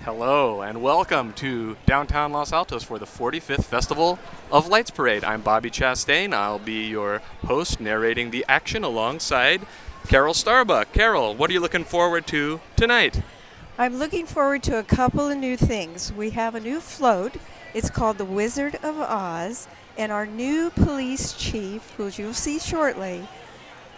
Hello and welcome to downtown Los Altos for the 45th Festival of Lights Parade. I'm Bobby Chastain. I'll be your host narrating the action alongside Carol Starbuck. Carol, what are you looking forward to tonight? I'm looking forward to a couple of new things. We have a new float. It's called the Wizard of Oz, and our new police chief, who you'll see shortly.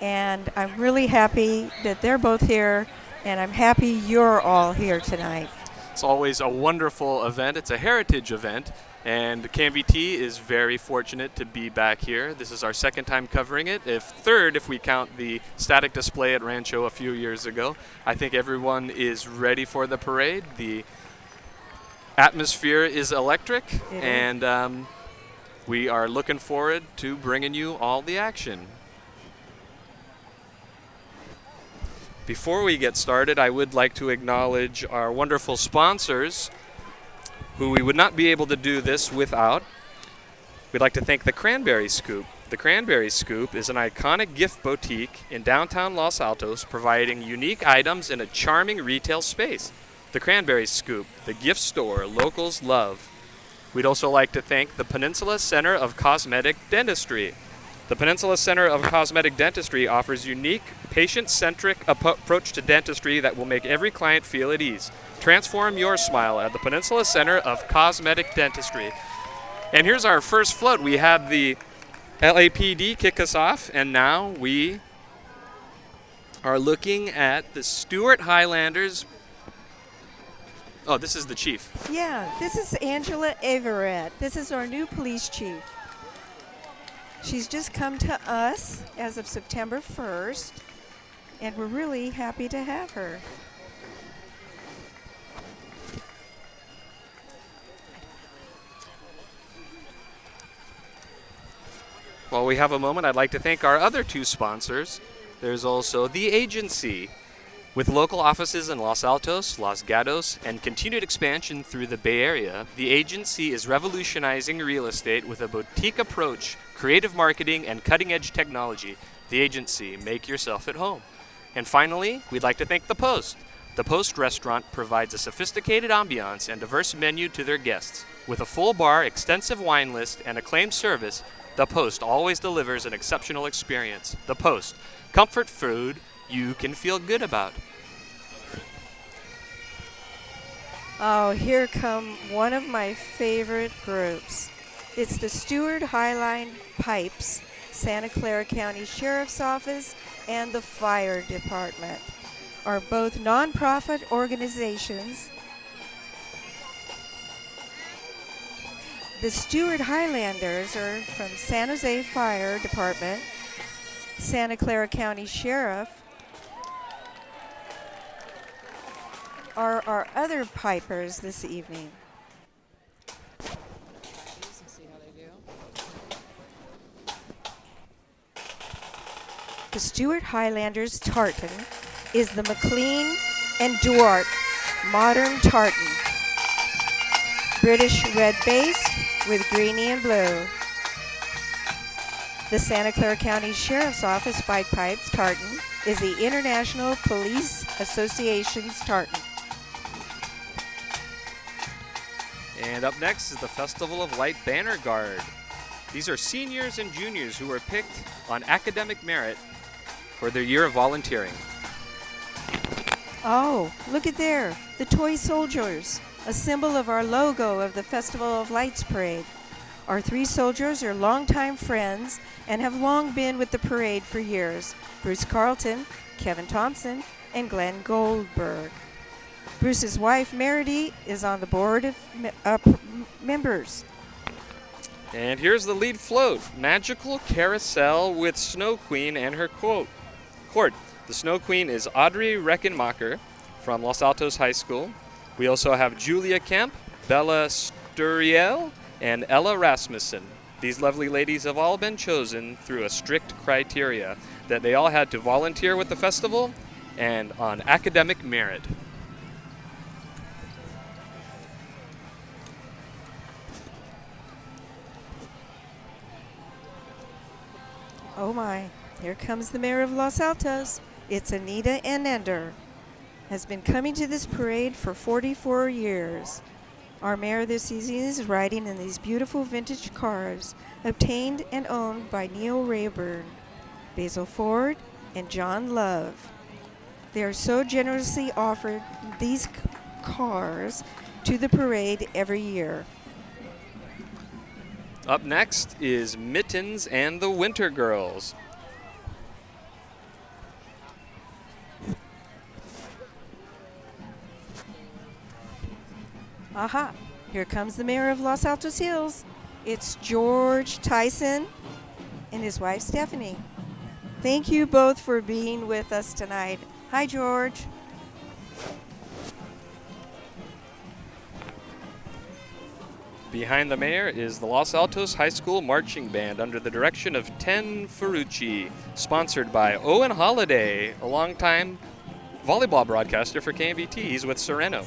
And I'm really happy that they're both here, and I'm happy you're all here tonight. It's always a wonderful event. It's a heritage event, and KMVT is very fortunate to be back here. This is our second time covering it, third if we count the static display at Rancho a few years ago. I think everyone is ready for the parade. The atmosphere is electric, and we are looking forward to bringing you all the action. Before we get started, I would like to acknowledge our wonderful sponsors, who we would not be able to do this without. We'd like to thank the Cranberry Scoop. The Cranberry Scoop is an iconic gift boutique in downtown Los Altos, providing unique items in a charming retail space. The Cranberry Scoop, the gift store locals love. We'd also like to thank the Peninsula Center of Cosmetic Dentistry. The Peninsula Center of Cosmetic Dentistry offers unique, patient-centric approach to dentistry that will make every client feel at ease. Transform your smile at the Peninsula Center of Cosmetic Dentistry. And here's our first float. We had the LAPD kick us off, and now we are looking at the Stuart Highlanders. Oh, this is the chief. Yeah, this is Angela Everett. This is our new police chief. She's just come to us as of September 1st, and we're really happy to have her. While we have a moment, I'd like to thank our other two sponsors. There's also The Agency, with local offices in Los Altos, Los Gatos, and continued expansion through the Bay Area. The Agency is revolutionizing real estate with a boutique approach, creative marketing, and cutting-edge technology. The Agency, make yourself at home. And finally, we'd like to thank The Post. The Post restaurant provides a sophisticated ambiance and diverse menu to their guests. With a full bar, extensive wine list, and acclaimed service, The Post always delivers an exceptional experience. The Post, comfort food you can feel good about. Oh, here come one of my favorite groups. It's the Stuart Highline Pipes, Santa Clara County Sheriff's Office, and the Fire Department are both nonprofit organizations. The Stuart Highlanders are from San Jose Fire Department, Santa Clara County Sheriff are our other pipers this evening. The Stuart Highlanders tartan is the McLean and Duarte modern tartan, British red based with greeny and blue. The Santa Clara County Sheriff's Office Bagpipes tartan is the International Police Association's tartan. And up next is the Festival of Light Banner Guard. These are seniors and juniors who were picked on academic merit for their year of volunteering. Oh, look at there, the toy soldiers, a symbol of our logo of the Festival of Lights Parade. Our three soldiers are longtime friends and have long been with the parade for years. Bruce Carlton, Kevin Thompson, and Glenn Goldberg. Bruce's wife, Meredy, is on the board of members. And here's the lead float, Magical Carousel with Snow Queen and her court. The Snow Queen is Audrey Reckenmacher from Los Altos High School. We also have Julia Kemp, Bella Sturiel, and Ella Rasmussen. These lovely ladies have all been chosen through a strict criteria that they all had to volunteer with the festival and on academic merit. Oh my, here comes the mayor of Los Altos. It's Anita Anender. has been coming to this parade for 44 years. Our mayor this season is riding in these beautiful vintage cars, obtained and owned by Neil Rayburn, Basil Ford, and John Love. They are so generously offered these cars to the parade every year. Up next is Mittens and the Winter Girls. Aha, here comes the mayor of Los Altos Hills. It's George Tyson and his wife Stephanie. Thank you both for being with us tonight. Hi, George. Behind the mayor is the Los Altos High School Marching Band under the direction of Ten Ferrucci, sponsored by Owen Holliday, a longtime volleyball broadcaster for KMVT. He's with Sereno.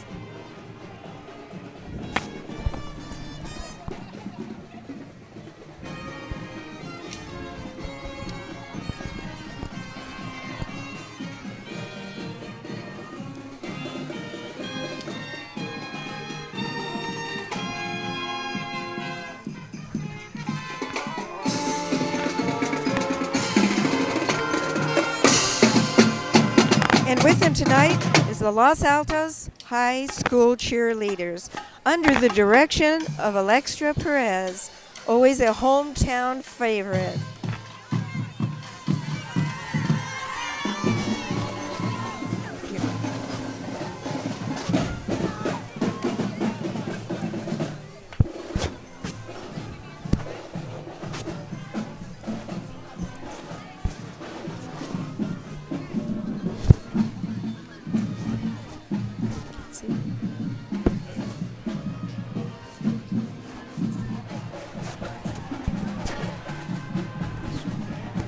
And with them tonight is the Los Altos High School cheerleaders under the direction of Alextra Perez, always a hometown favorite.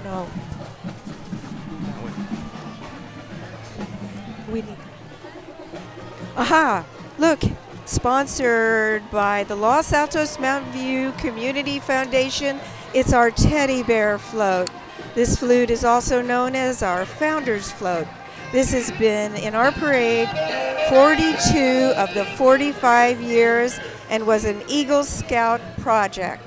No. We need. Aha! Look, sponsored by the Los Altos Mountain View Community Foundation. It's our teddy bear float. This float is also known as our Founders Float. This has been in our parade 42 of the 45 years and was an Eagle Scout project.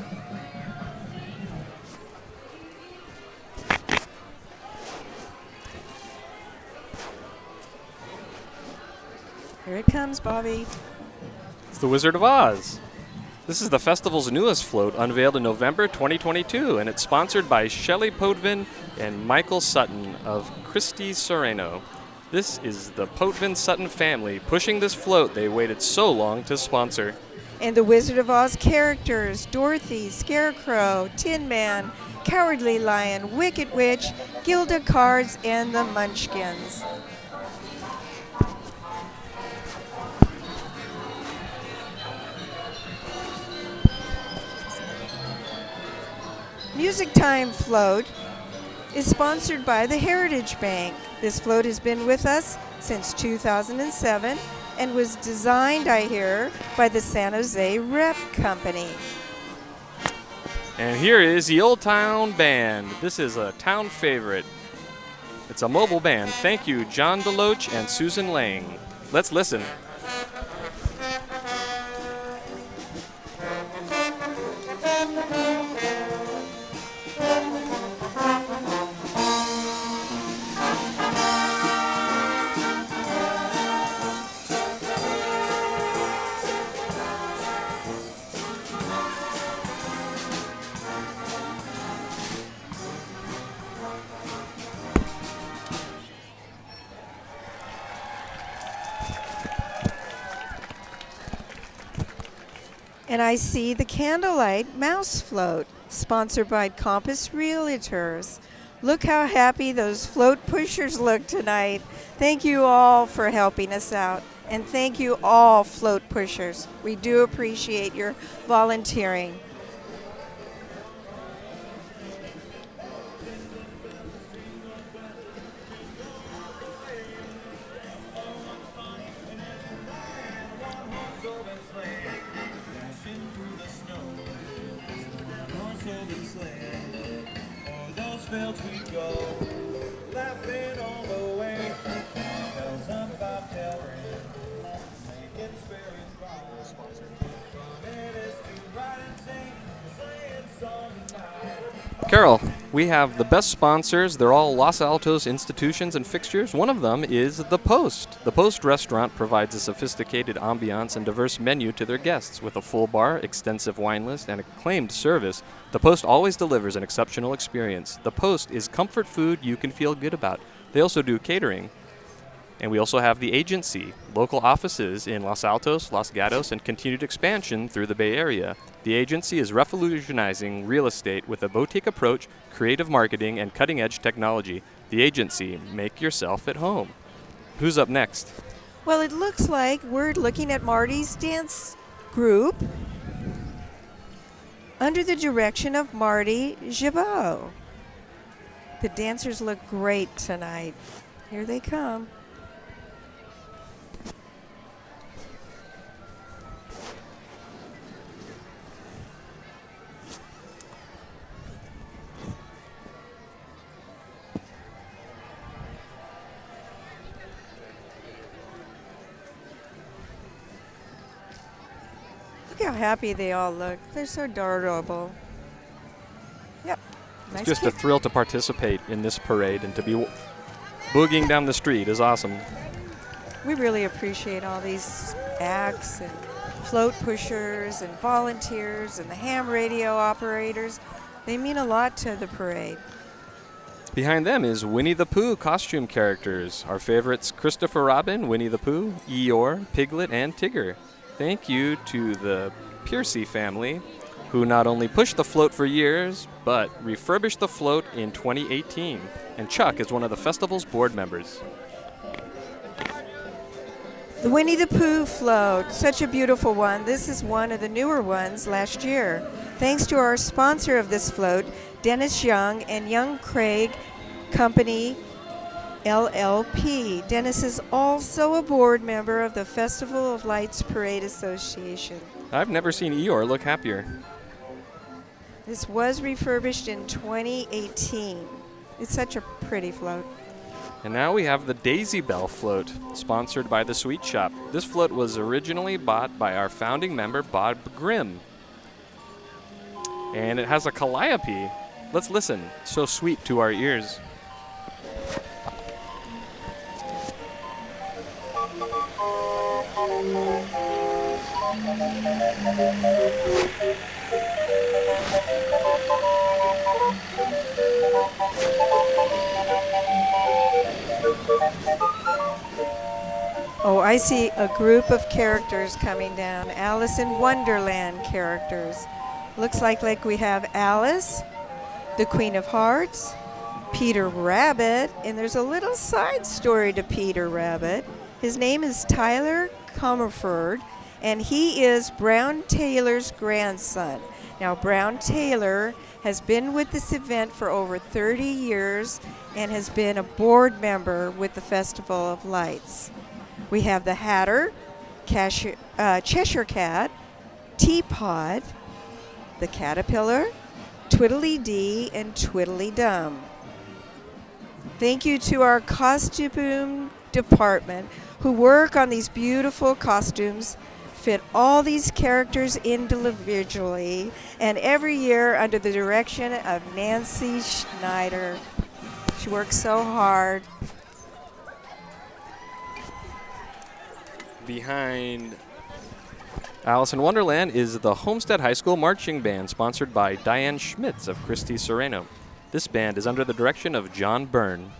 Here it comes, Bobby. It's the Wizard of Oz. This is the festival's newest float, unveiled in November 2022, and it's sponsored by Shelley Potvin and Michael Sutton of Christie Sereno. This is the Potvin-Sutton family pushing this float they waited so long to sponsor. And the Wizard of Oz characters, Dorothy, Scarecrow, Tin Man, Cowardly Lion, Wicked Witch, Gilda Cards, and the Munchkins. Music Time float is sponsored by the Heritage Bank. This float has been with us since 2007 and was designed, I hear, by the San Jose Rep Company. And here is the Old Town Band. This is a town favorite. It's a mobile band. Thank you, John DeLoach and Susan Lang. Let's listen. And I see the Candlelight Mouse Float, sponsored by Compass Realtors. Look how happy those float pushers look tonight. Thank you all for helping us out. And thank you all, float pushers. We do appreciate your volunteering. Fields we go, laughing all the way. Bells up bobtail Carol, we have the best sponsors. They're all Los Altos institutions and fixtures. One of them is The Post. The Post restaurant provides a sophisticated ambiance and diverse menu to their guests. With a full bar, extensive wine list, and acclaimed service, The Post always delivers an exceptional experience. The Post is comfort food you can feel good about. They also do catering. And we also have The Agency, local offices in Los Altos, Los Gatos, and continued expansion through the Bay Area. The Agency is revolutionizing real estate with a boutique approach, creative marketing, and cutting-edge technology. The Agency, make yourself at home. Who's up next? Well, it looks like we're looking at Marty's dance group under the direction of Marty Gibault. The dancers look great tonight. Here they come. Look how happy they all look. They're so adorable. Yep. It's just a thrill to participate in this parade, and to be boogieing down the street is awesome. We really appreciate all these acts and float pushers and volunteers and the ham radio operators. They mean a lot to the parade. Behind them is Winnie the Pooh costume characters. Our favorites: Christopher Robin, Winnie the Pooh, Eeyore, Piglet, and Tigger. Thank you to the Piercy family, who not only pushed the float for years, but refurbished the float in 2018. And Chuck is one of the festival's board members. The Winnie the Pooh float, such a beautiful one. This is one of the newer ones last year. Thanks to our sponsor of this float, Dennis Young and Young Craig Company LLP. Dennis is also a board member of the Festival of Lights Parade Association. I've never seen Eeyore look happier. This was refurbished in 2018. It's such a pretty float. And now we have the Daisy Bell float, sponsored by the Sweet Shop. This float was originally bought by our founding member, Bob Grimm. And it has a calliope. Let's listen. So sweet to our ears. Oh, I see a group of characters coming down. Alice in Wonderland characters. Looks like we have Alice, the Queen of Hearts, Peter Rabbit, and there's a little side story to Peter Rabbit. His name is Tyler Comerford, and he is Brown Taylor's grandson. Now, Brown Taylor has been with this event for over 30 years and has been a board member with the Festival of Lights. We have the Hatter, Cheshire Cat, Teapot, the Caterpillar, Twiddly-Dee, and Twiddly-Dum. Thank you to our costume department who work on these beautiful costumes, fit all these characters individually, and every year under the direction of Nancy Schneider. She works so hard. Behind Alice in Wonderland is the Homestead High School Marching Band, sponsored by Diane Schmitz of Christie Sereno. This band is under the direction of John Byrne.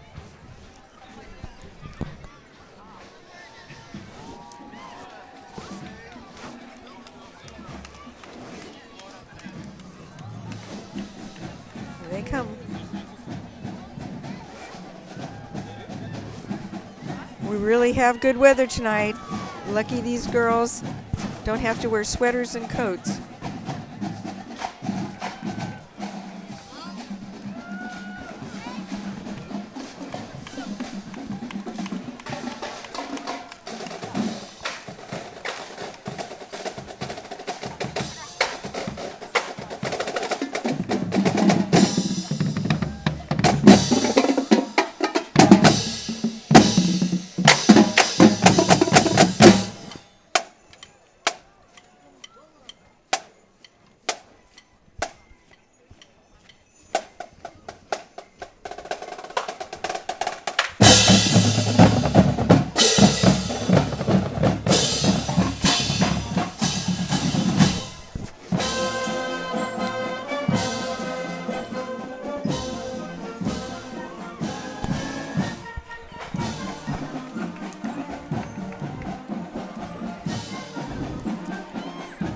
Here they come. We really have good weather tonight. Lucky these girls don't have to wear sweaters and coats.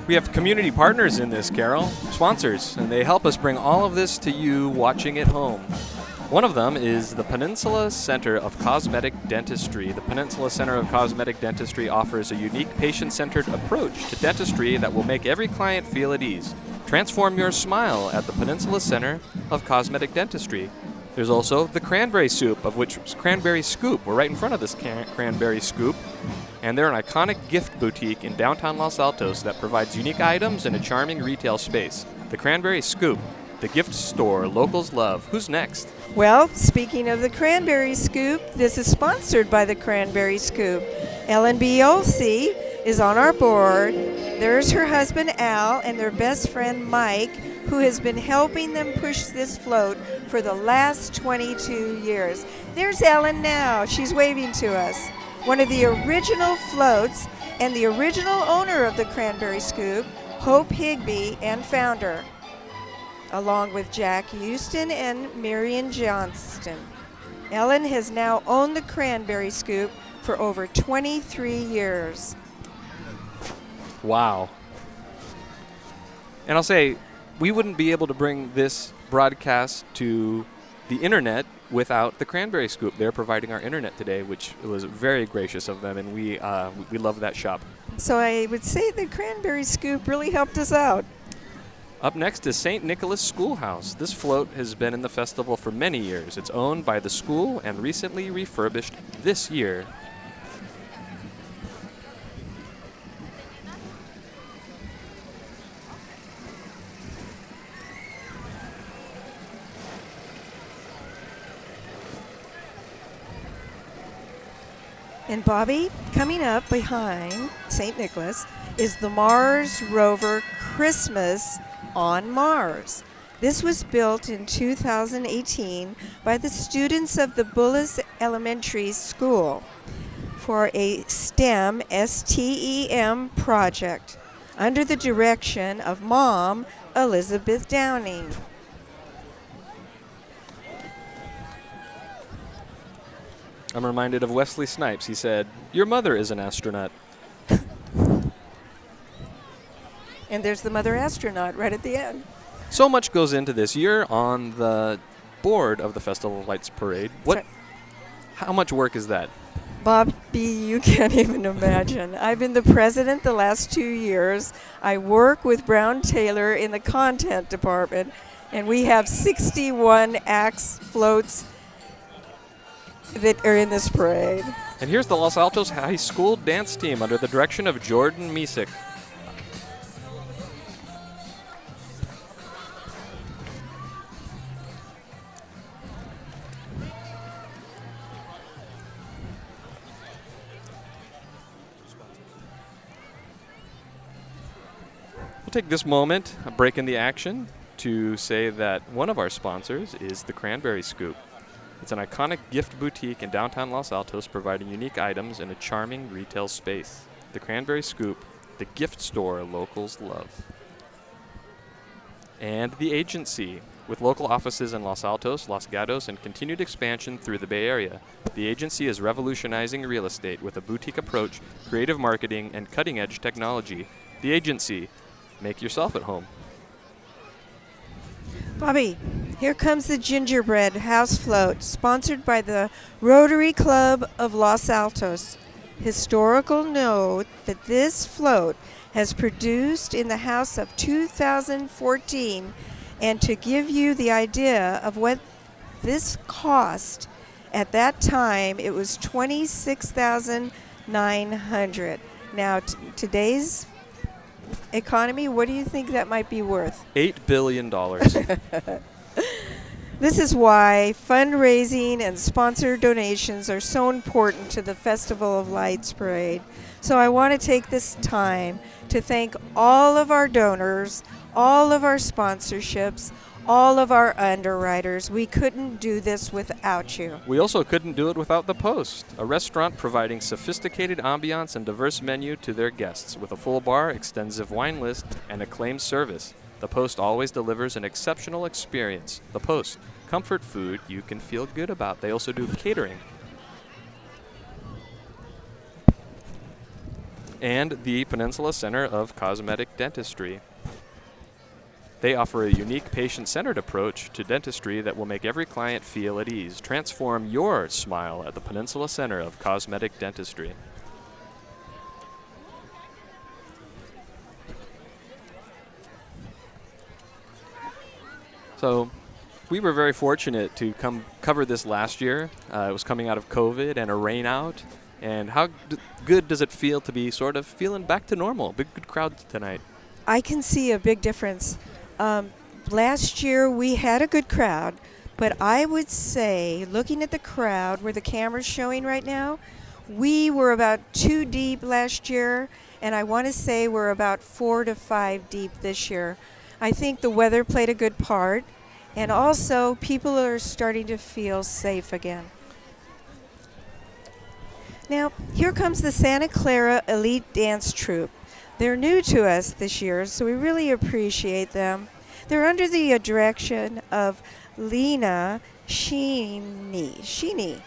We have community partners in this, Carol, sponsors, and they help us bring all of this to you watching at home. One of them is the Peninsula Center of Cosmetic Dentistry. The Peninsula Center of Cosmetic Dentistry offers a unique patient-centered approach to dentistry that will make every client feel at ease. Transform your smile at the Peninsula Center of Cosmetic Dentistry. There's also the Cranberry Soup, of which Cranberry Scoop. We're right in front of this Cranberry Scoop. And they're an iconic gift boutique in downtown Los Altos that provides unique items in a charming retail space. The Cranberry Scoop, the gift store locals love. Who's next? Well, speaking of the Cranberry Scoop, this is sponsored by the Cranberry Scoop. Ellen B. Olsey is on our board. There's her husband Al and their best friend Mike, who has been helping them push this float for the last 22 years. There's Ellen now. She's waving to us. One of the original floats and the original owner of the Cranberry Scoop, Hope Higbee, and founder, along with Jack Houston and Marion Johnston. Ellen has now owned the Cranberry Scoop for over 23 years. Wow. And I'll say, we wouldn't be able to bring this broadcast to the internet without the Cranberry Scoop. They're providing our internet today, which was very gracious of them, and we love that shop. So I would say the Cranberry Scoop really helped us out. Up next is St. Nicholas Schoolhouse. This float has been in the festival for many years. It's owned by the school and recently refurbished this year. And Bobby, coming up behind St. Nicholas is the Mars Rover Christmas on Mars. This was built in 2018 by the students of the Bullis Elementary School for a STEM, S-T-E-M project under the direction of Mom Elizabeth Downing. I'm reminded of Wesley Snipes. He said, "Your mother is an astronaut." And there's the mother astronaut right at the end. So much goes into this. You're on the board of the Festival of Lights Parade. How much work is that? Bobby, you can't even imagine. I've been the president the last 2 years. I work with Brown Taylor in the content department, and we have 61 acts, floats that are in this parade. And here's the Los Altos High School dance team under the direction of Jordan Misek. We'll take this moment, a break in the action, to say that one of our sponsors is the Cranberry Scoop. It's an iconic gift boutique in downtown Los Altos providing unique items in a charming retail space. The Cranberry Scoop, the gift store locals love. And the agency, with local offices in Los Altos, Los Gatos, and continued expansion through the Bay Area. The agency is revolutionizing real estate with a boutique approach, creative marketing, and cutting-edge technology. The agency, make yourself at home. Bobby, here comes the gingerbread house float, sponsored by the Rotary Club of Los Altos. Historical note that this float has produced in the house of 2014, and to give you the idea of what this cost, at that time it was $26,900. Now today's economy, what do you think that might be worth? $8 billion. This is why fundraising and sponsor donations are so important to the Festival of Lights Parade. So I want to take this time to thank all of our donors, all of our sponsorships, all of our underwriters. We couldn't do this without you. We also couldn't do it without The Post, a restaurant providing sophisticated ambiance and diverse menu to their guests with a full bar, extensive wine list, and acclaimed service. The Post always delivers an exceptional experience. The Post, comfort food you can feel good about. They also do catering. and the Peninsula Center of Cosmetic Dentistry. They offer a unique patient-centered approach to dentistry that will make every client feel at ease. Transform your smile at the Peninsula Center of Cosmetic Dentistry. So, we were very fortunate to come cover this last year. It was coming out of COVID and a rain out. And how good does it feel to be sort of feeling back to normal? Big good crowd tonight. I can see a big difference. Last year we had a good crowd, but I would say, looking at the crowd where the camera's showing right now, we were about 2 deep last year, and I want to say we're about 4 to 5 deep this year. I think the weather played a good part, and also people are starting to feel safe again. Now, here comes the Santa Clara Elite Dance Troupe. They're new to us this year, so we really appreciate them. They're under the direction of Lena Sheeny.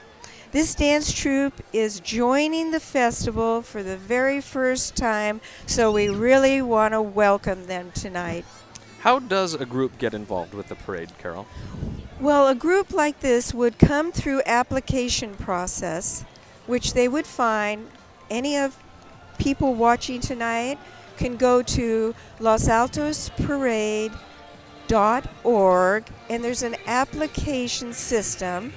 This dance troupe is joining the festival for the very first time, so we really want to welcome them tonight. How does a group get involved with the parade, Carol? Well, a group like this would come through application process, which they would find. Any of people watching tonight can go to losaltosparade.org, and there's an application system,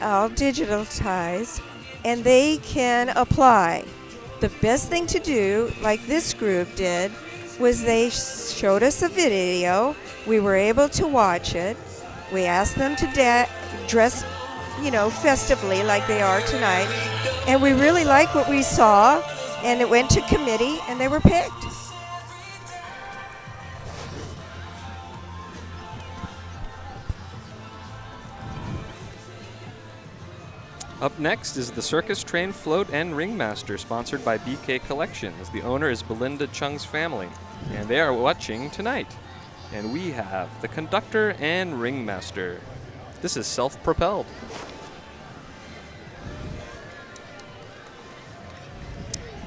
all digitalized, and they can apply. The best thing to do, like this group did, was they showed us a video. We were able to watch it. We asked them to dress, festively like they are tonight. And we really liked what we saw, and it went to committee, and they were picked. Up next is the Circus Train Float and Ringmaster, sponsored by BK Collections. The owner is Belinda Chung's family, and they are watching tonight. And we have the conductor and ringmaster. This is self-propelled.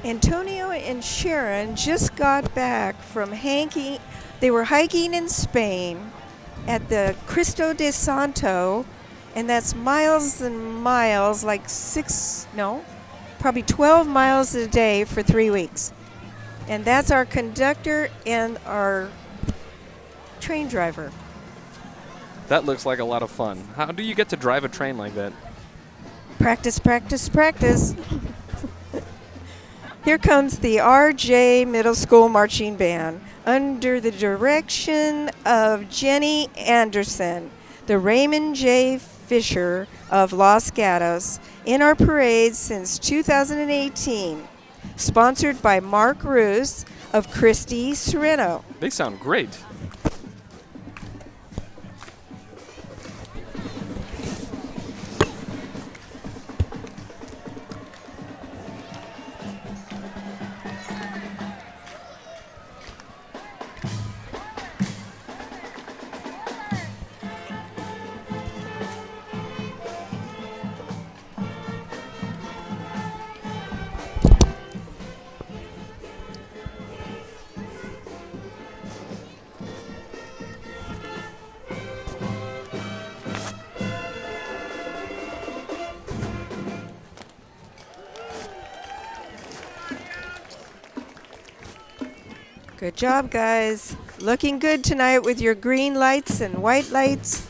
Antonio and Sharon just got back from hiking. They were hiking in Spain at the Cristo de Santo, and that's miles and miles, probably 12 miles a day for 3 weeks. And that's our conductor and our train driver. That looks like a lot of fun. How do you get to drive a train like that? Practice, practice, practice. Here comes the RJ Middle School Marching Band under the direction of Jenny Anderson, the Raymond J. Fisher of Los Gatos, in our parade since 2018, sponsored by Mark Roos of Christie Sereno. They sound great. Good job, guys. Looking good tonight with your green lights and white lights.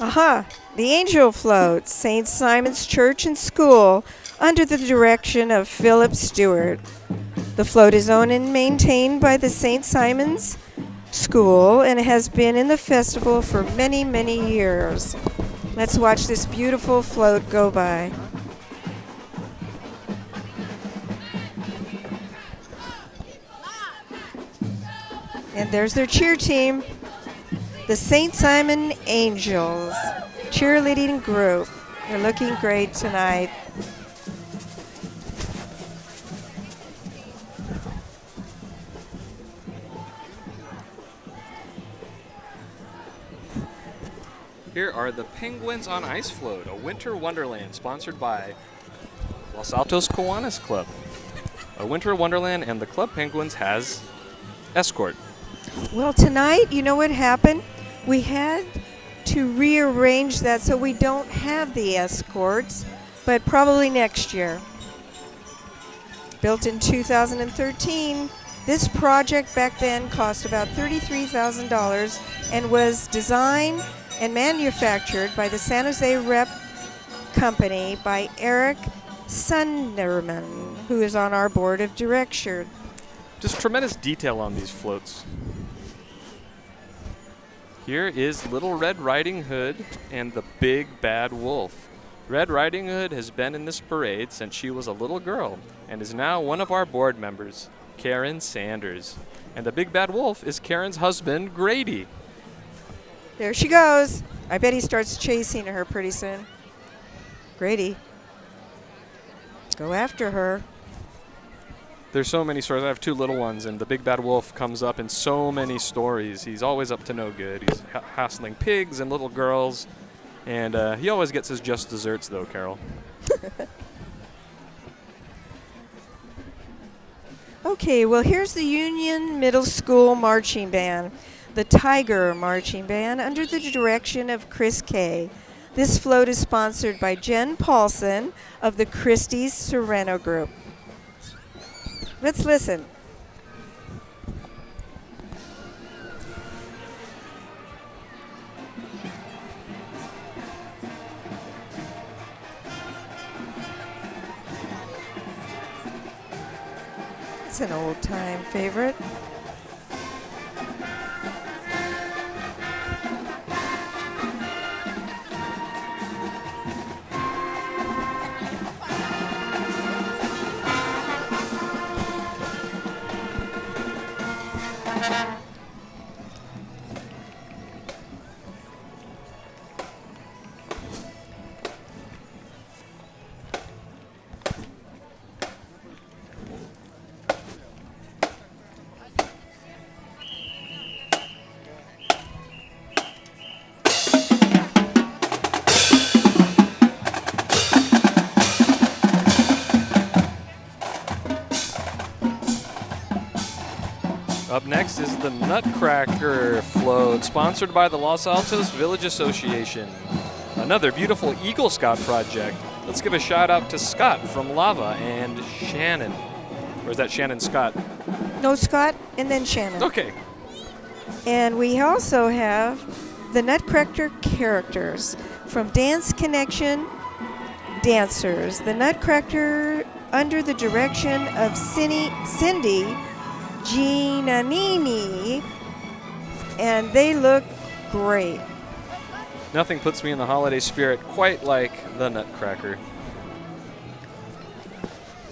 Aha! The Angel Float, St. Simon's Church and School, under the direction of Philip Stewart. The float is owned and maintained by the St. Simon's School and has been in the festival for many, many years. Let's watch this beautiful float go by. And there's their cheer team, the St. Simon Angels cheerleading group. They're looking great tonight. Here are the Penguins on Ice Float, a winter wonderland sponsored by Los Altos Kiwanis Club. A winter wonderland, and the Club Penguins has escort. Well, tonight, you know what happened? We had to rearrange that so we don't have the escorts, but probably next year. Built in 2013, this project back then cost about $33,000 and was designed and manufactured by the San Jose Rep Company by Eric Sunderman, who is on our board of directors. Just tremendous detail on these floats. Here is Little Red Riding Hood and the Big Bad Wolf. Red Riding Hood has been in this parade since she was a little girl and is now one of our board members, Karen Sanders. And the Big Bad Wolf is Karen's husband, Grady. There she goes. I bet he starts chasing her pretty soon. Grady, go after her. There's so many stories. I have two little ones, and the Big Bad Wolf comes up in so many stories. He's always up to no good. He's hassling pigs and little girls, and he always gets his just desserts, though, Carol. Okay, well, here's the Union Middle School Marching Band, the Tiger Marching Band, under the direction of Chris Kay. This float is sponsored by Jen Paulson of the Christie's Sereno Group. Let's listen. It's an old-time favorite. Up next is the Nutcracker Float, sponsored by the Los Altos Village Association. Another beautiful Eagle Scout project. Let's give a shout out to Scott from Lava and Shannon. Or is that Shannon Scott? No, Scott, and then Shannon. Okay. And we also have the Nutcracker characters from Dance Connection Dancers. The Nutcracker under the direction of Cindy Giannini, and they look great. Nothing puts me in the holiday spirit quite like the Nutcracker.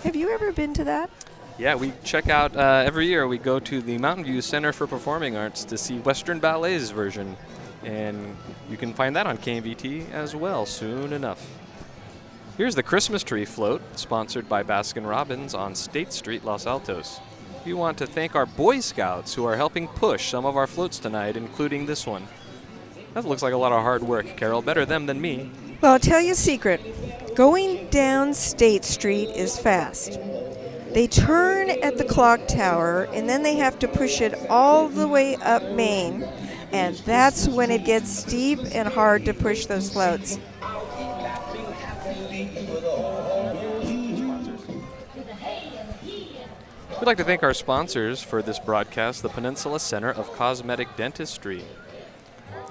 Have you ever been to that? Yeah, we check out every year. We go to the Mountain View Center for Performing Arts to see Western Ballet's version, and you can find that on KMVT as well soon enough. Here's the Christmas Tree Float, sponsored by Baskin-Robbins on State Street, Los Altos. We want to thank our Boy Scouts who are helping push some of our floats tonight, including this one. That looks like a lot of hard work, Carol. Better them than me. Well, I'll tell you a secret. Going down State Street is fast. They turn at the clock tower, and then they have to push it all the way up Main, and that's when it gets steep and hard to push those floats. We'd like to thank our sponsors for this broadcast, the Peninsula Center of Cosmetic Dentistry.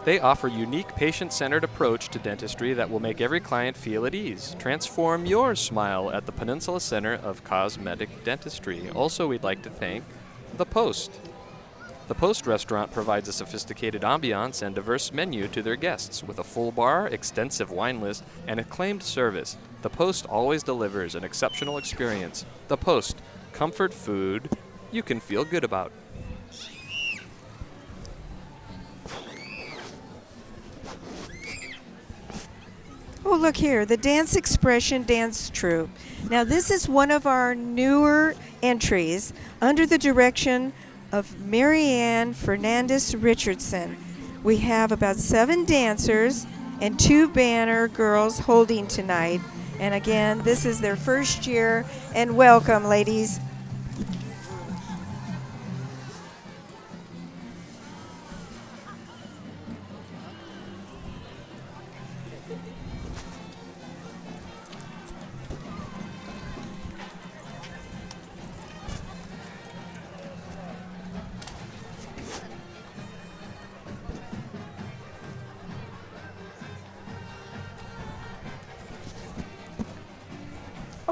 They offer a unique patient-centered approach to dentistry that will make every client feel at ease. Transform your smile at the Peninsula Center of Cosmetic Dentistry. Also, we'd like to thank The Post. The Post restaurant provides a sophisticated ambiance and diverse menu to their guests with a full bar, extensive wine list, and acclaimed service. The Post always delivers an exceptional experience. The Post, comfort food you can feel good about. Oh, look here, the Dance Expression Dance Troupe. Now, this is one of our newer entries under the direction of Marianne Fernandez Richardson. We have about 7 dancers, and 2 banner girls holding tonight. And again, this is their first year, and welcome, ladies.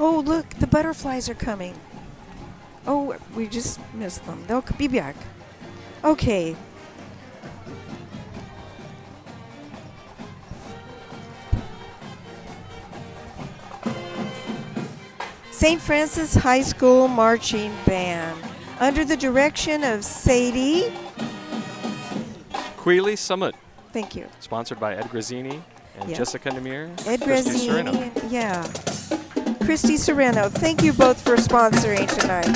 Oh, look, the butterflies are coming. Oh, we just missed them. They'll be back. Okay. St. Francis High School Marching Band, under the direction of Sadie. Queely Summit, Thank you. sponsored by Ed Grazzini and Yeah. Jessica Namir. Ed Christy Sereno. Grazzini, yeah. Christy Sereno, thank you both for sponsoring tonight.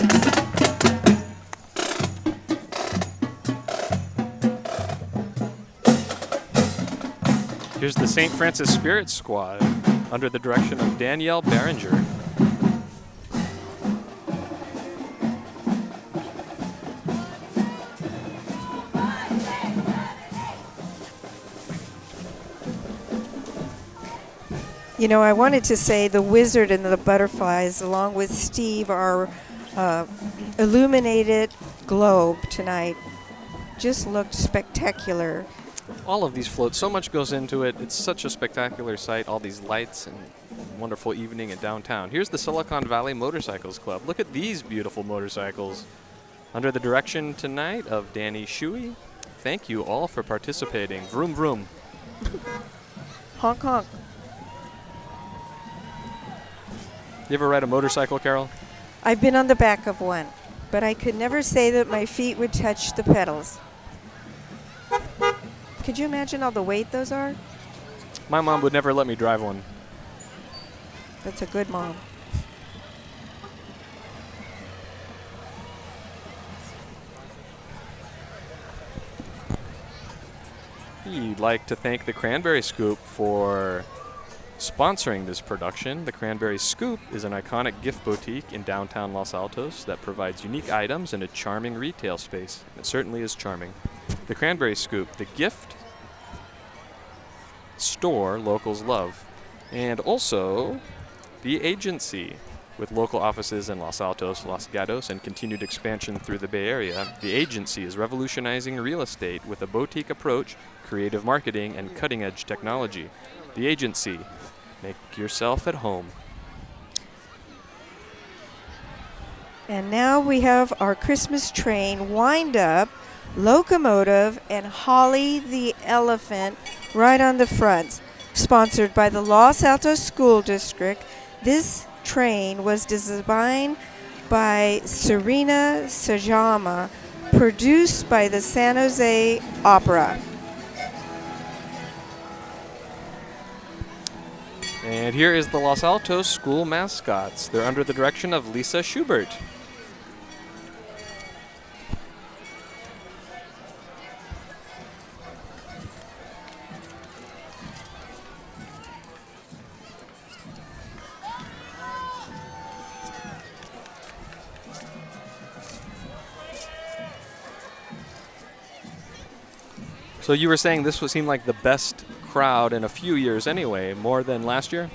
Here's the St. Francis Spirit Squad under the direction of Danielle Barringer. You know, I wanted to say the wizard and the butterflies, along with Steve, our illuminated globe tonight, just looked spectacular. All of these floats, so much goes into it. It's such a spectacular sight, all these lights and wonderful evening in downtown. Here's the Silicon Valley Motorcycles Club. Look at these beautiful motorcycles. Under the direction tonight of Danny Shuey. Thank you all for participating. Vroom, vroom. Honk, honk. You ever ride a motorcycle, Carol? I've been on the back of one, but I could never say that my feet would touch the pedals. Could you imagine all the weight those are? My mom would never let me drive one. That's a good mom. We'd like to thank the Cranberry Scoop for sponsoring this production. The Cranberry Scoop is an iconic gift boutique in downtown Los Altos that provides unique items in a charming retail space. It certainly is charming. The Cranberry Scoop, the gift store locals love. And also the agency, with local offices in Los Altos, Los Gatos, and continued expansion through the Bay Area. The agency is revolutionizing real estate with a boutique approach, creative marketing, and cutting-edge technology. The agency. Make yourself at home. And now we have our Christmas train wind up, locomotive, and Holly the elephant right on the front. Sponsored by the Los Altos School District, this train was designed by Serena Sajama, produced by the San Jose Opera. And here is the Los Altos school mascots. They're under the direction of Lisa Schubert. So you were saying this seemed like the best crowd in a few years anyway, more than last year?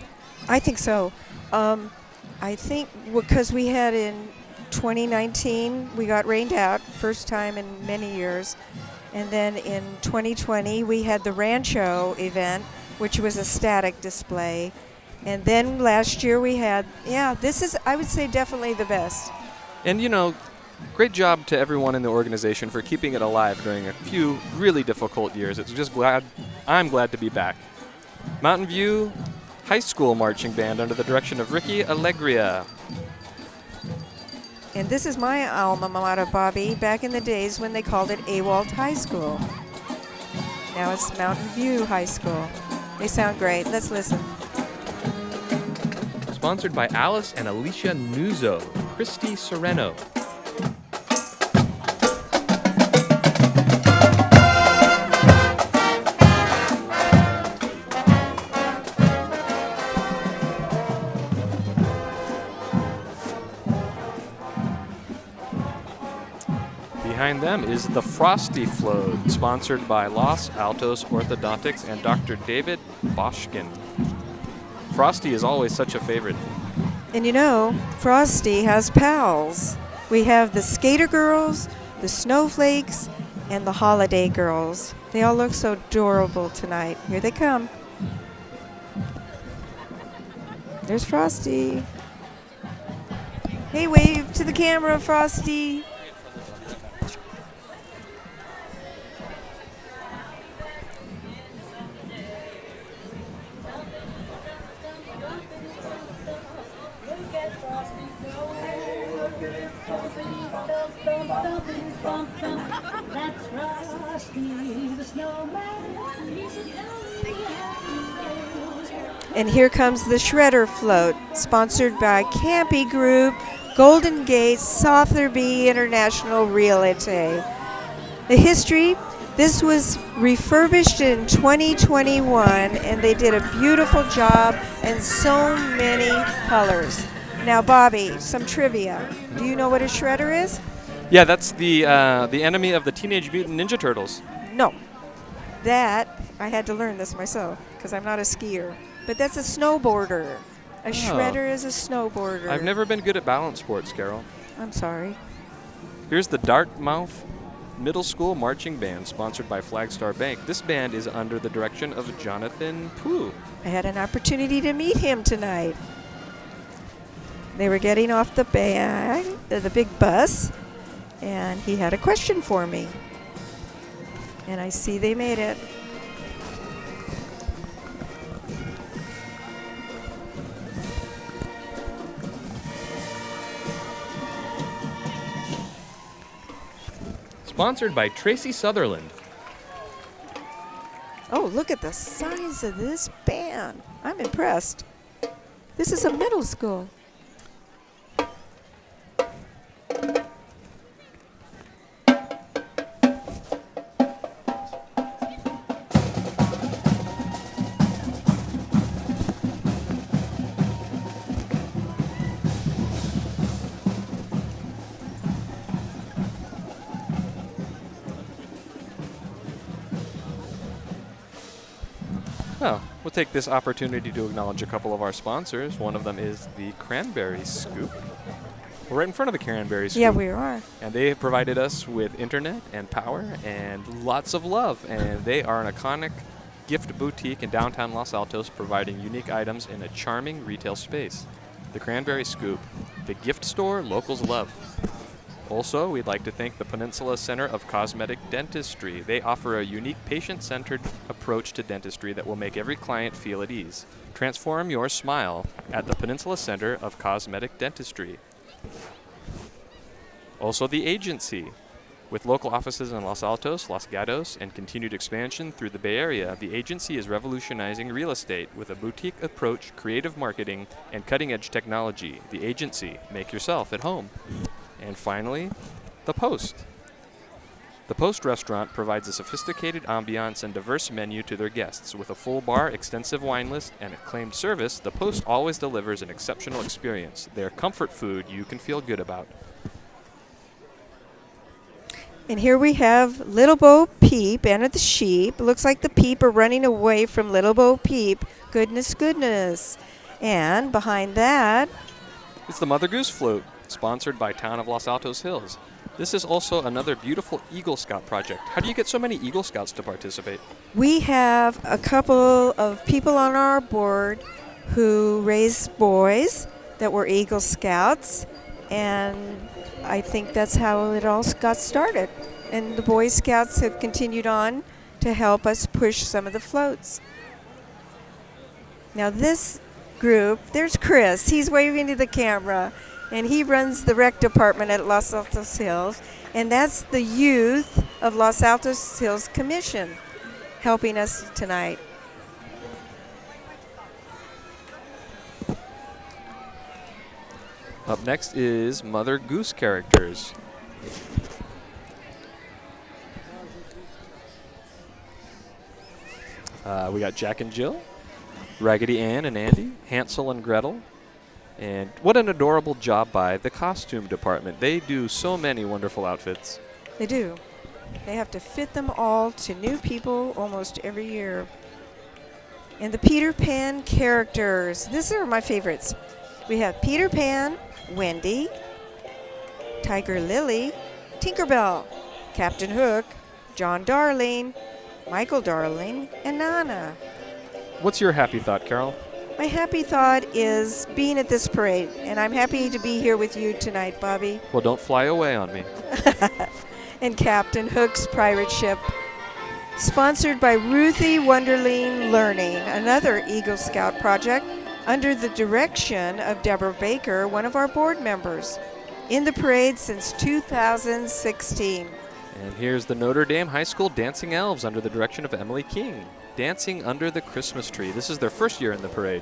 I think so. I think because we had in 2019, we got rained out, first time in many years. And then in 2020, we had the Rancho event, which was a static display. And then last year we had, this is, I would say, definitely the best. And you know, great job to everyone in the organization for keeping it alive during a few really difficult years. I'm glad to be back. Mountain View High School Marching Band under the direction of Ricky Allegria. And this is my alma mater, Bobby, back in the days when they called it Awalt High School. Now it's Mountain View High School. They sound great. Let's listen. Sponsored by Alice and Alicia Nuzzo, Christy Sereno. Behind them is the Frosty Float, sponsored by Los Altos Orthodontics and Dr. David Boschkin. Frosty is always such a favorite. And you know, Frosty has pals. We have the Skater Girls, the Snowflakes, and the Holiday Girls. They all look so adorable tonight. Here they come. There's Frosty. Hey, wave to the camera, Frosty. That's Frosty the Snowman. And here comes the Shredder Float, sponsored by Campy Group, Golden Gate, Sotheby International Realty. The history, this was refurbished in 2021, and they did a beautiful job and so many colors. Now, Bobby, some trivia. Do you know what a shredder is? Yeah, that's the enemy of the Teenage Mutant Ninja Turtles. No. That, I had to learn this myself because I'm not a skier. But that's a snowboarder. A shredder is a snowboarder. I've never been good at balance sports, Carol. I'm sorry. Here's the Dartmouth Middle School Marching Band, sponsored by Flagstar Bank. This band is under the direction of Jonathan Pooh. I had an opportunity to meet him tonight. They were getting off the big bus, and he had a question for me. And I see they made it. Sponsored by Tracy Sutherland. Oh, look at the size of this band. I'm impressed. This is a middle school. Well, we'll take this opportunity to acknowledge a couple of our sponsors. One of them is the Cranberry Scoop. We're right in front of the Cranberry Scoop. Yeah, we are. And they have provided us with internet and power and lots of love. And they are an iconic gift boutique in downtown Los Altos, providing unique items in a charming retail space. The Cranberry Scoop, the gift store locals love. Also, we'd like to thank the Peninsula Center of Cosmetic Dentistry. They offer a unique patient-centered approach to dentistry that will make every client feel at ease. Transform your smile at the Peninsula Center of Cosmetic Dentistry. Also, the Agency. With local offices in Los Altos, Los Gatos, and continued expansion through the Bay Area, the Agency is revolutionizing real estate with a boutique approach, creative marketing, and cutting-edge technology. The Agency. Make yourself at home. And finally, The Post. The Post restaurant provides a sophisticated ambiance and diverse menu to their guests. With a full bar, extensive wine list, and acclaimed service, The Post always delivers an exceptional experience. Their comfort food you can feel good about. And here we have Little Bo Peep and the sheep. Looks like the Peep are running away from Little Bo Peep. Goodness, goodness. And behind that, It's the Mother Goose Float, sponsored by Town of Los Altos Hills. This is also another beautiful Eagle Scout project. How do you get so many Eagle Scouts to participate? we have a couple of people on our board who raised boys that were Eagle Scouts, and I think that's how it all got started. And the Boy Scouts have continued on to help us push some of the floats. Now this group, there's Chris. He's waving to the camera, and he runs the rec department at Los Altos Hills, and that's the youth of Los Altos Hills Commission helping us tonight. Up next is Mother Goose characters. We got Jack and Jill, Raggedy Ann and Andy, Hansel and Gretel, and what an adorable job by the costume department. They do so many wonderful outfits. They do. They have to fit them all to new people almost every year. And the Peter Pan characters. These are my favorites. We have Peter Pan, Wendy, Tiger Lily, Tinkerbell, Captain Hook, John Darling, Michael Darling, and Nana. What's your happy thought, Carol? My happy thought is being at this parade, and I'm happy to be here with you tonight, Bobby. Well, don't fly away on me. And Captain Hook's pirate ship. Sponsored by Ruthie Wonderling Learning, another Eagle Scout project under the direction of Deborah Baker, one of our board members. In the parade since 2016. And here's the Notre Dame High School Dancing Elves under the direction of Emily King, dancing under the Christmas tree. This is their first year in the parade.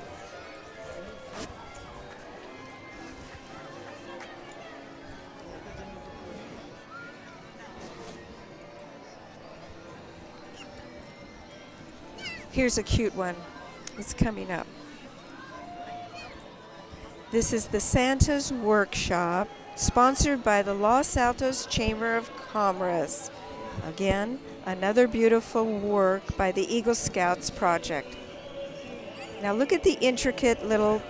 Here's a cute one. It's coming up. This is the Santa's Workshop, sponsored by the Los Altos Chamber of Commerce. Again, another beautiful work by the Eagle Scouts project. Now look at the intricate little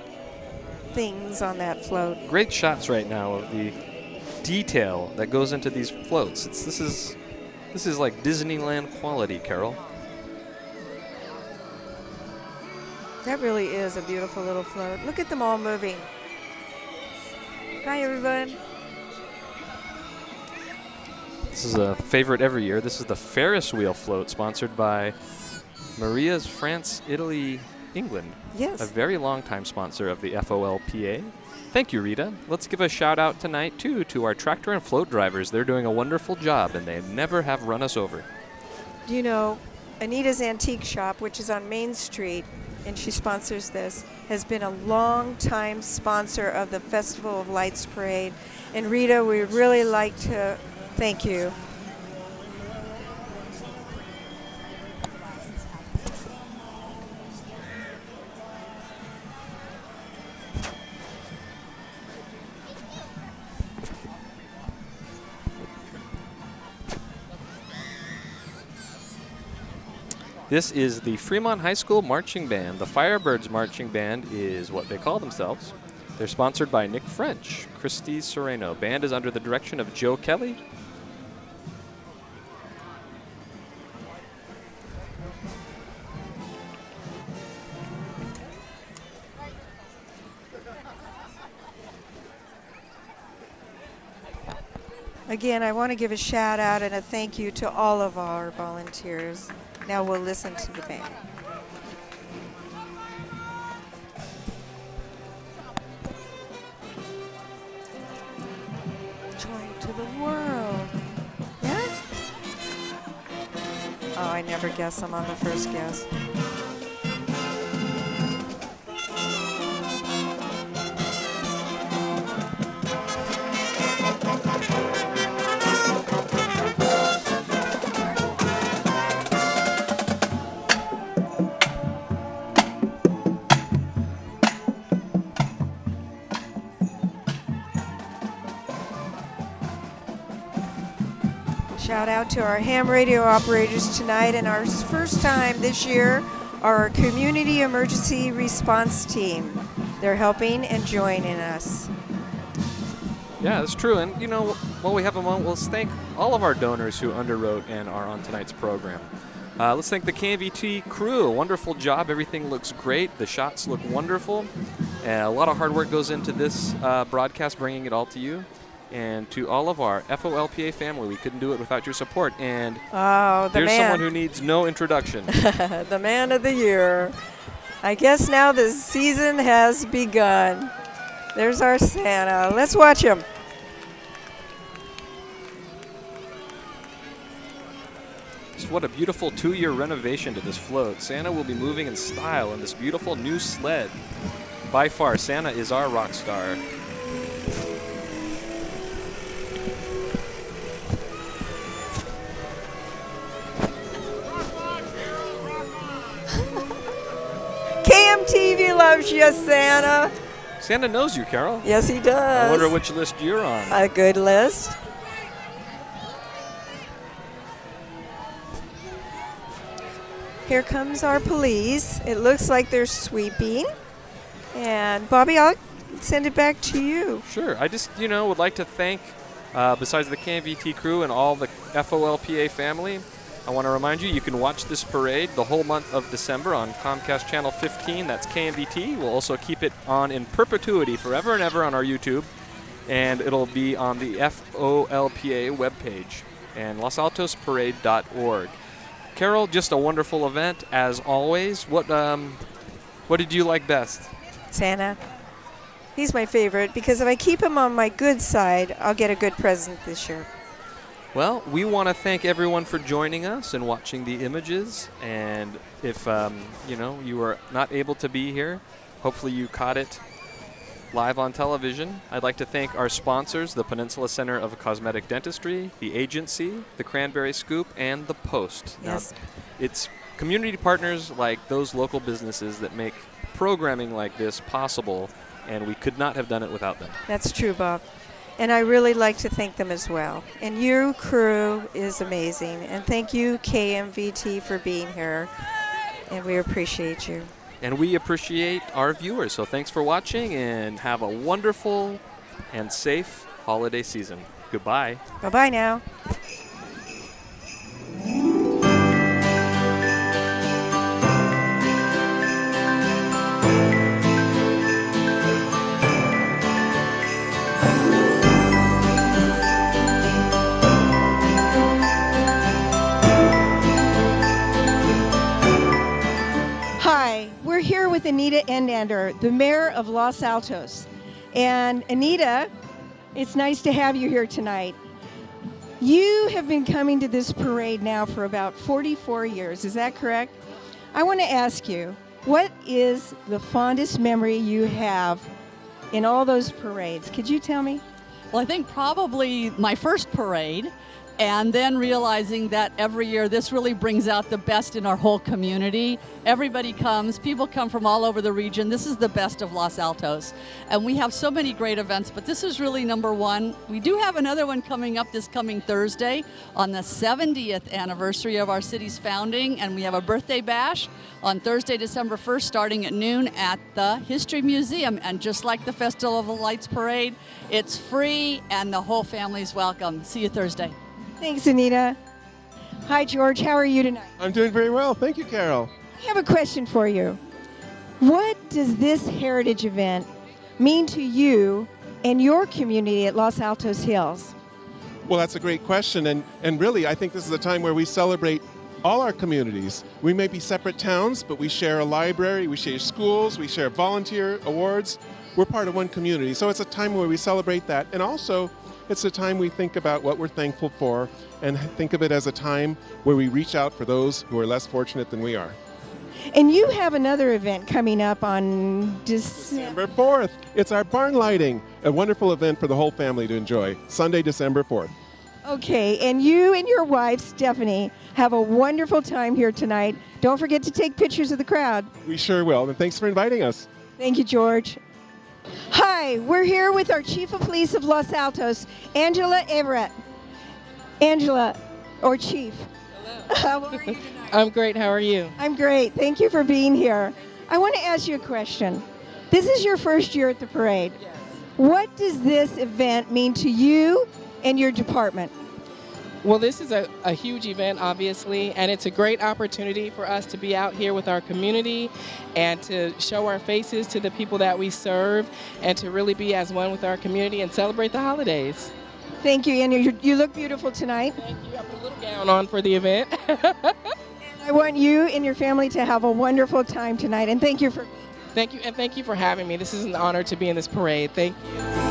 things on that float. Great shots right now of the detail that goes into these floats. This is like Disneyland quality, Carol. That really is a beautiful little float. Look at them all moving. Hi, everyone. This is a favorite every year. This is the Ferris wheel float sponsored by Maria's France, Italy, England. Yes. A very long time sponsor of the FOLPA. Thank you, Rita. Let's give a shout out tonight, too, to our tractor and float drivers. They're doing a wonderful job, and they never have run us over. You know, Anita's Antique Shop, which is on Main Street, and she sponsors this, has been a long-time sponsor of the Festival of Lights Parade. And Rita, we really like to thank you. This is the Fremont High School Marching Band. The Firebirds Marching Band is what they call themselves. They're sponsored by Nick French, Christy Sereno. Band is under the direction of Joe Kelly. Again, I want to give a shout out and a thank you to all of our volunteers. Now we'll listen to the band. Joy to the world. Yeah? Oh, I never guess. I'm on the first guess. Shout out to our ham radio operators tonight, and our first time this year, our community emergency response team. They're helping and joining us. Yeah, that's true. And, you know, while we have a moment, let's thank all of our donors who underwrote and are on tonight's program. Let's thank the KMVT crew. Wonderful job. Everything looks great. The shots look wonderful. A lot of hard work goes into this broadcast, bringing it all to you. And to all of our FOLPA family, we couldn't do it without your support. And there's someone who needs no introduction. The man of the year. I guess now the season has begun. There's our Santa. Let's watch him. Just what a beautiful 2-year renovation to this float. Santa will be moving in style in this beautiful new sled. By far, Santa is our rock star. KMTV loves you, Santa. Santa knows you, Carol. Yes, he does. I wonder which list you're on. A good list. Here comes our police. It looks like they're sweeping. And Bobby, I'll send it back to you. Sure. I just, would like to thank, besides the KMVT crew and all the FOLPA family, I want to remind you, you can watch this parade the whole month of December on Comcast Channel 15. That's KMVT. We'll also keep it on in perpetuity forever and ever on our YouTube. And it'll be on the FOLPA webpage and losaltosparade.org. Carol, just a wonderful event as always. What did you like best? Santa. He's my favorite because if I keep him on my good side, I'll get a good present this year. Well, we want to thank everyone for joining us and watching the images. And if, you were not able to be here, hopefully you caught it live on television. I'd like to thank our sponsors, the Peninsula Center of Cosmetic Dentistry, the Agency, the Cranberry Scoop, and the Post. Yes. Now, it's community partners like those local businesses that make programming like this possible, and we could not have done it without them. That's true, Bob. And I really like to thank them as well. And your crew is amazing. And thank you, KMVT, for being here. And we appreciate you. And we appreciate our viewers. So thanks for watching, and have a wonderful and safe holiday season. Goodbye. Bye-bye now. Hi, we're here with Anita Endander, the mayor of Los Altos. And Anita, it's nice to have you here tonight. You have been coming to this parade now for about 44 years, is that correct? I want to ask you, what is the fondest memory you have in all those parades? Could you tell me? Well, I think probably my first parade, and then realizing that every year this really brings out the best in our whole community. Everybody comes, people come from all over the region. This is the best of Los Altos. And we have so many great events, but this is really number one. We do have another one coming up this coming Thursday on the 70th anniversary of our city's founding, and we have a birthday bash on Thursday, December 1st, starting at noon at the History Museum. And just like the Festival of the Lights Parade, it's free and the whole family's welcome. See you Thursday. Thanks, Anita. Hi, George. How are you tonight? I'm doing very well. Thank you, Carol. I have a question for you. What does this heritage event mean to you and your community at Los Altos Hills? Well, that's a great question. And really, I think this is a time where we celebrate all our communities. We may be separate towns, but we share a library, we share schools, we share volunteer awards. We're part of one community. So it's a time where we celebrate that. And also, it's a time we think about what we're thankful for and think of it as a time where we reach out for those who are less fortunate than we are. And you have another event coming up on December. December 4th, it's our barn lighting, a wonderful event for the whole family to enjoy. Sunday, December 4th. Okay, and you and your wife, Stephanie, have a wonderful time here tonight. Don't forget to take pictures of the crowd. We sure will, and thanks for inviting us. Thank you, George. Hi, we're here with our Chief of Police of Los Altos, Angela Everett. Angela, or Chief. Hello. How are you tonight? I'm great. How are you? I'm great. Thank you for being here. I want to ask you a question. This is your first year at the parade. Yes. What does this event mean to you and your department? Well, this is a huge event, obviously, and it's a great opportunity for us to be out here with our community and to show our faces to the people that we serve and to really be as one with our community and celebrate the holidays. Thank you, and you look beautiful tonight. Thank you. I put a little gown on for the event. I want you and your family to have a wonderful time tonight, and thank you for Thank you, and thank you for having me. This is an honor to be in this parade. Thank you.